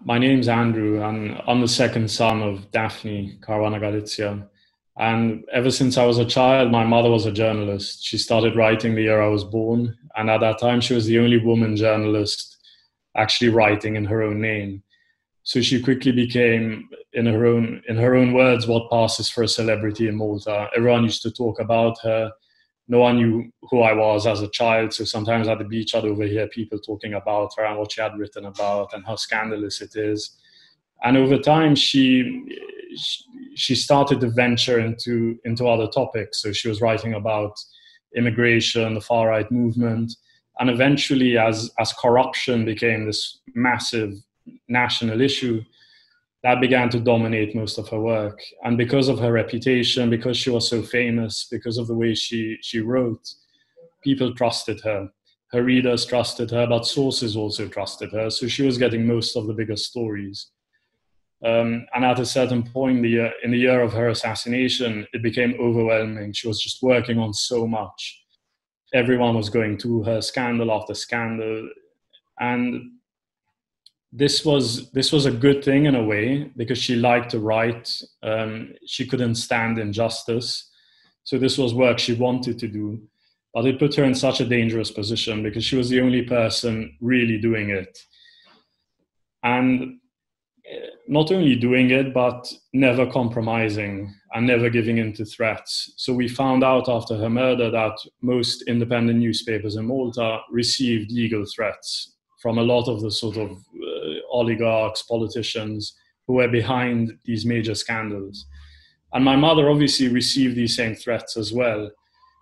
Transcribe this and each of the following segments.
My name's Andrew, and I'm the second son of Daphne Caruana Galizia. And ever since I was a child, my mother was a journalist. She started writing the year I was born, and at that time, she was the only woman journalist actually writing in her own name. So she quickly became, in her own words, what passes for a celebrity in Malta. Everyone used to talk about her. No one knew who I was as a child. So sometimes at the beach, I'd overhear people talking about her and what she had written about and how scandalous it is. And over time, she started to venture into other topics. So she was writing about immigration, the far right movement, and eventually, as corruption became this massive national issue, that began to dominate most of her work. And because of her reputation, because she was so famous, because of the way she wrote, people trusted her. Her readers trusted her, but sources also trusted her. So she was getting most of the biggest stories. And at a certain point in the year of her assassination, it became overwhelming. She was just working on so much. Everyone was going to her, scandal after scandal. And this was a good thing in a way because she liked to write. She couldn't stand injustice. So this was work she wanted to do. But it put her in such a dangerous position because she was the only person really doing it. And not only doing it, but never compromising and never giving in to threats. So we found out after her murder that most independent newspapers in Malta received legal threats from a lot of the sort of oligarchs, politicians who were behind these major scandals. And my mother obviously received these same threats as well,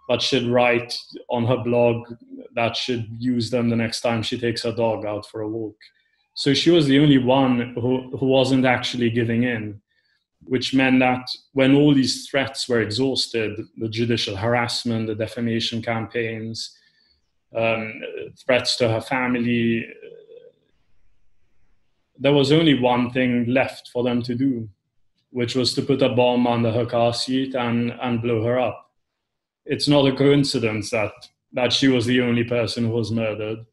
but she'd write on her blog that she'd use them the next time she takes her dog out for a walk. So she was the only one who wasn't actually giving in, which meant that when all these threats were exhausted, the judicial harassment, the defamation campaigns, threats to her family, there was only one thing left for them to do, which was to put a bomb under her car seat and blow her up. It's not a coincidence that she was the only person who was murdered.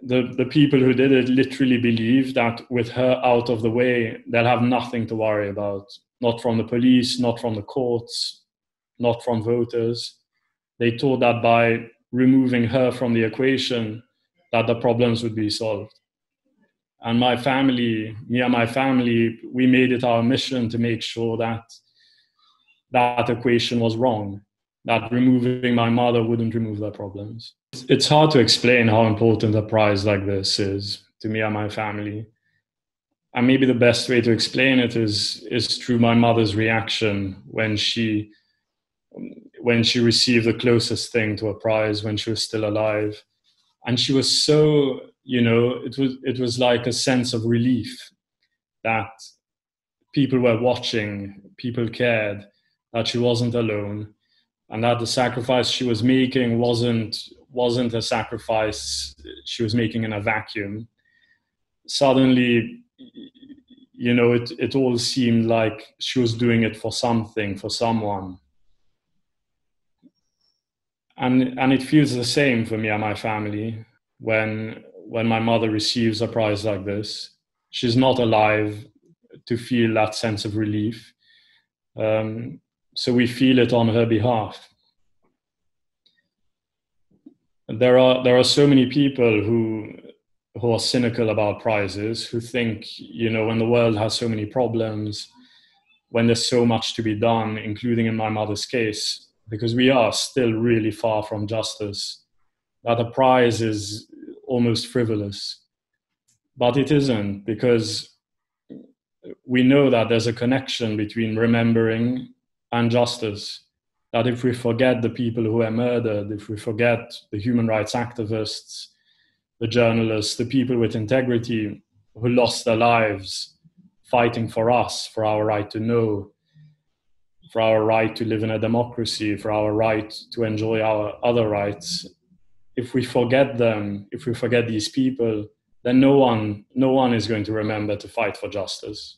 The people who did it literally believed that with her out of the way, they'll have nothing to worry about. Not from the police, not from the courts, not from voters. They thought that by removing her from the equation, that the problems would be solved. And my family, me and my family, we made it our mission to make sure that that equation was wrong, that removing my mother wouldn't remove their problems. It's hard to explain how important a prize like this is to me and my family. And maybe the best way to explain it is through my mother's reaction when she received the closest thing to a prize when she was still alive. And she was so, it was like a sense of relief that people were watching, people cared, that she wasn't alone, and that the sacrifice she was making wasn't a sacrifice she was making in a vacuum. Suddenly, it all seemed like she was doing it for something, for someone. And it feels the same for me and my family when my mother receives a prize like this. She's not alive to feel that sense of relief. So we feel it on her behalf. There are so many people who are cynical about prizes, who think, when the world has so many problems, when there's so much to be done, including in my mother's case, because we are still really far from justice, that a prize is almost frivolous. But it isn't, because we know that there's a connection between remembering and justice. That if we forget the people who were murdered, if we forget the human rights activists, the journalists, the people with integrity who lost their lives fighting for us, for our right to know, for our right to live in a democracy, for our right to enjoy our other rights, if we forget them, if we forget these people, then no one is going to remember to fight for justice.